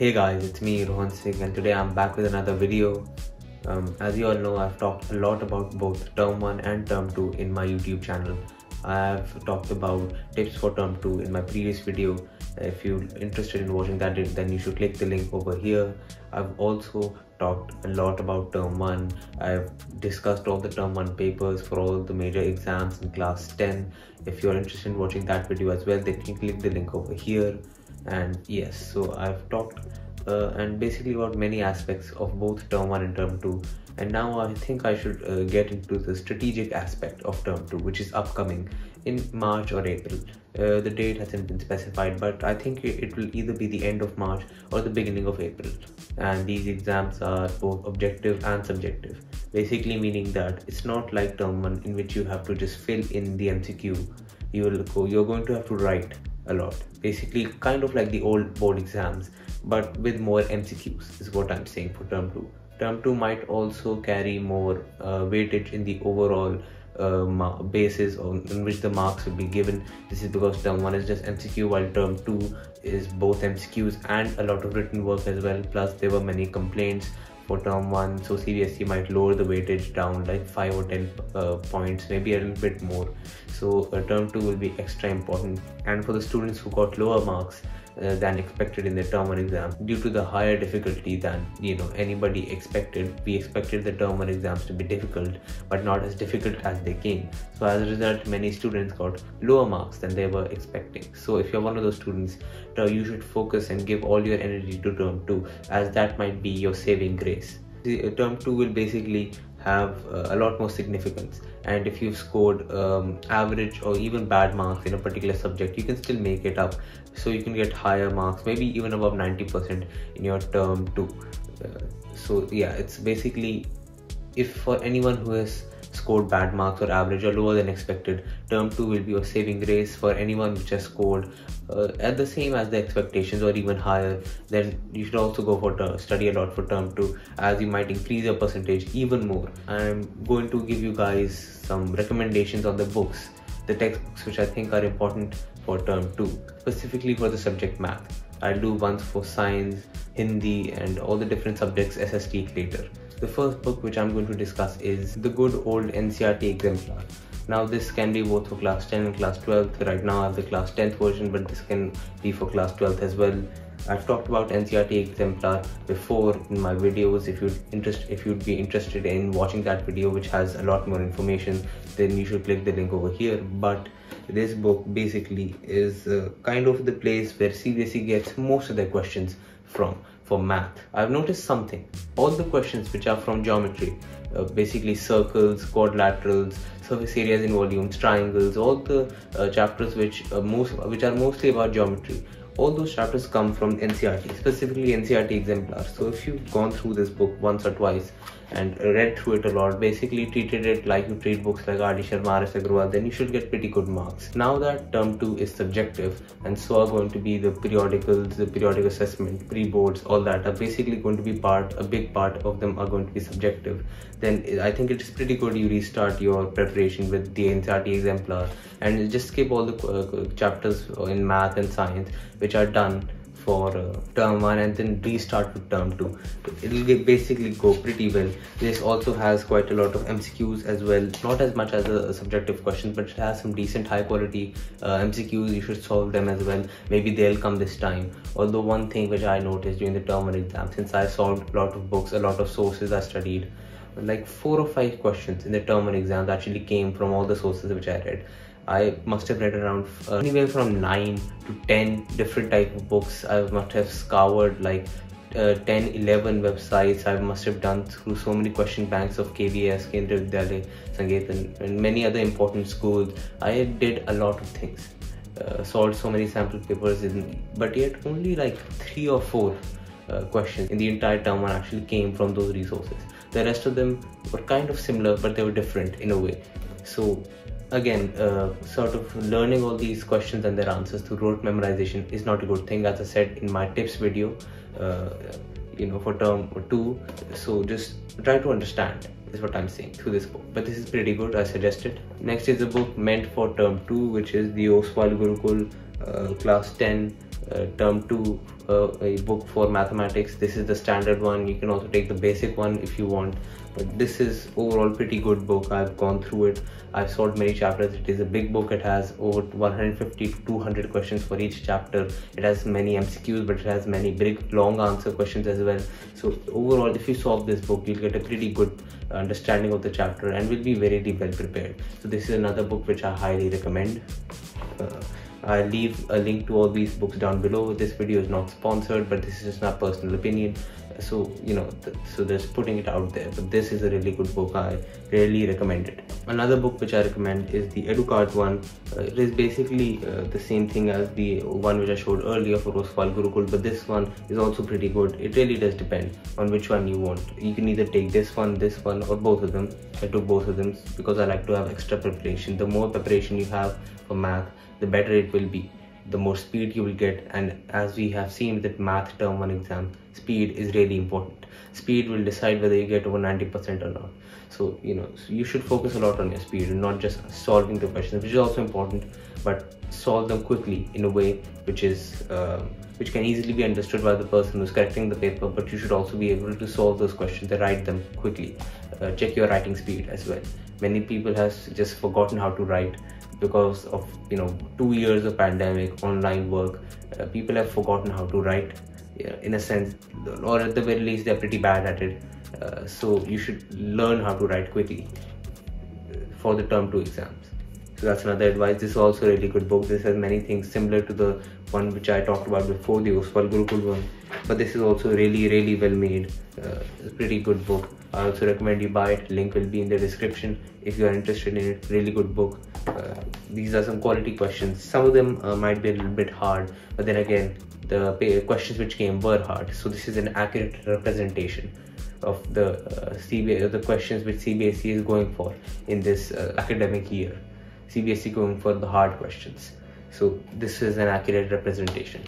Hey guys, it's me Rohan Singh and today I'm back with another video. As you all know, I've talked a lot about both Term 1 and Term 2 in my YouTube channel. I've talked about tips for Term 2 in my previous video. If you're interested in watching that, then you should click the link over here. I've also talked a lot about Term 1. I've discussed all the Term 1 papers for all the major exams in class 10. If you're interested in watching that video as well, then you can click the link over here. And yes, so I've talked and basically about many aspects of both Term 1 and Term 2, and now I think I should get into the strategic aspect of Term 2, which is upcoming in March or April. The date hasn't been specified, but I think it will either be the end of March or the beginning of April, and these exams are both objective and subjective, basically meaning that it's not like Term 1 in which you have to just fill in the MCQ. You're going to have to write a lot, basically kind of like the old board exams, but with more MCQs is what I'm saying for Term 2. Term 2 might also carry more weightage in the overall basis on which the marks will be given. This is because Term 1 is just MCQ while Term 2 is both MCQs and a lot of written work as well, plus there were many complaints for Term 1, so CBSE might lower the weightage down like 5 or 10 points, maybe a little bit more. So Term 2 will be extra important, and for the students who got lower marks than expected in the Term 1 exam due to the higher difficulty than anybody expected. We expected the Term 1 exams to be difficult, but not as difficult as they came. So as a result, many students got lower marks than they were expecting. So if you're one of those students, you should focus and give all your energy to Term 2, as that might be your saving grace. The Term 2 will basically have a lot more significance, and if you've scored average or even bad marks in a particular subject, you can still make it up, so you can get higher marks, maybe even above 90% in your Term 2. So yeah, it's basically, if for anyone who has scored bad marks or average or lower than expected, Term 2 will be your saving grace. For anyone which has scored at the same as the expectations or even higher, then you should also go for study a lot for Term 2, as you might increase your percentage even more. I'm going to give you guys some recommendations on the books, the textbooks which I think are important for Term 2, specifically for the subject math. I'll do ones for science, Hindi and all the different subjects SST later. The first book which I'm going to discuss is the good old NCRT exemplar. Now this can be both for class 10 and class 12. Right now I have the class 10th version, but this can be for class 12th as well. I've talked about NCRT exemplar before in my videos. If you'd be interested in watching that video, which has a lot more information, then you should click the link over here. But this book basically is kind of the place where CBSE gets most of their questions from for math. I've noticed something: all the questions which are from geometry, basically circles, quadrilaterals, surface areas in volumes, triangles, all the chapters which are mostly about geometry, all those chapters come from NCRT, specifically NCRT exemplar. So if you've gone through this book once or twice and read through it a lot, basically treated it like you treat books like R.D. Sharma, R.S. Agrawal, then you should get pretty good marks. Now that Term 2 is subjective, and so are going to be the periodicals, the periodic assessment, pre-boards, all that are basically going to be a big part of them are going to be subjective, then I think it is pretty good you restart your preparation with the NCRT exemplar and just skip all the chapters in math and science which are done for Term 1 and then restart with Term 2. It'll basically go pretty well. This also has quite a lot of MCQs as well, not as much as a subjective question, but it has some decent high quality MCQs. You should solve them as well. Maybe they'll come this time. Although one thing which I noticed during the Term 1 exam, since I solved a lot of books, a lot of sources I studied, like 4 or 5 questions in the Term 1 exams actually came from all the sources which I read. I must have read around anywhere from 9 to 10 different type of books. I must have scoured like 10-11 websites. I must have done through so many question banks of KVS, Kendriya Vidyalaya, Sangeet and many other important schools. I did a lot of things, solved so many sample papers, but yet only like 3 or 4 questions in the entire Term 1 actually came from those resources. The rest of them were kind of similar, but they were different in a way. So again, sort of learning all these questions and their answers through rote memorization is not a good thing, as I said in my tips video, for Term 2. So just try to understand is what I'm saying through this book. But this is pretty good, I suggest it. Next is a book meant for Term 2, which is the Oswal Gurukul class 10 Term 2, a book for mathematics. This is the standard one. You can also take the basic one if you want, but this is overall pretty good book. I've gone through it. I've solved many chapters. It is a big book. It has over 150 to 200 questions for each chapter. It has many MCQs, but it has many big long answer questions as well. So overall, if you solve this book, you'll get a pretty good understanding of the chapter and will be very well prepared. So this is another book which I highly recommend. I'll leave a link to all these books down below. This video is not sponsored, but this is just my personal opinion. So, so just putting it out there. But this is a really good book. I really recommend it. Another book which I recommend is the Edu Card one. It is basically the same thing as the one which I showed earlier for Oswal Gurukul, but this one is also pretty good. It really does depend on which one you want. You can either take this one, or both of them. I took both of them because I like to have extra preparation. The more preparation you have for math, the better it will be, the more speed you will get. And as we have seen with the math term 1 exam, speed is really important. Speed will decide whether you get over 90% or not. So you should focus a lot on your speed and not just solving the questions, which is also important, but solve them quickly in a way which can easily be understood by the person who's correcting the paper. But you should also be able to solve those questions and write them quickly. Check your writing speed as well. Many people has just forgotten how to write because of 2 years of pandemic, online work. People have forgotten how to write, in a sense, or at the very least they're pretty bad at it. So you should learn how to write quickly for the term 2 exams. So that's another advice. This is also a really good book. This has many things similar to the one which I talked about before, the Oswal Gurukul one, but this is also really well made. It's a pretty good book. I also recommend you buy it. Link will be in the description if you are interested in it. Really good book. These are some quality questions. Some of them might be a little bit hard, but then again, the questions which came were hard. So this is an accurate representation of the questions which CBSE is going for in this academic year. CBSE going for the hard questions. So this is an accurate representation.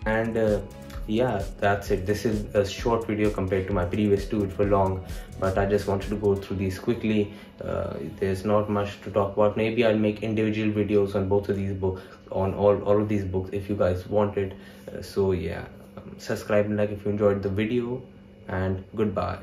And yeah, that's it. This is a short video compared to my previous two, which were long, but I just wanted to go through these quickly. There's not much to talk about. Maybe I'll make individual videos on both of these books, on all of these books, if you guys want it. So yeah, subscribe and like if you enjoyed the video, and goodbye.